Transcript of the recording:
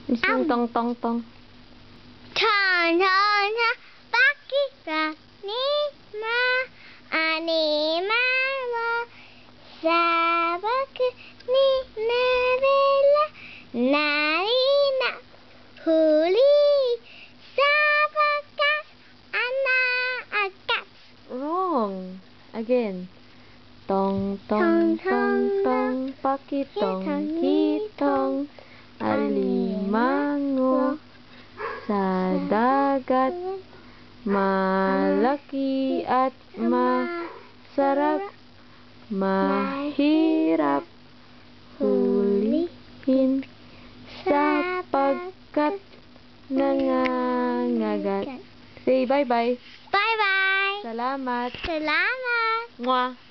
Isang tong tong tong. Turn, turn, turn, bakita ni ma, anima mo, sabak ni nabela, narina, huli, sabakat, anaakat. Wrong. Again. Tong tong tong tong, pakitong kitong, alimango sa dagat, malaki at masarap, mahirap hulihin sapagkat nangangagat. Say bye-bye. Bye-bye. Salamat. Salamat. Mwah.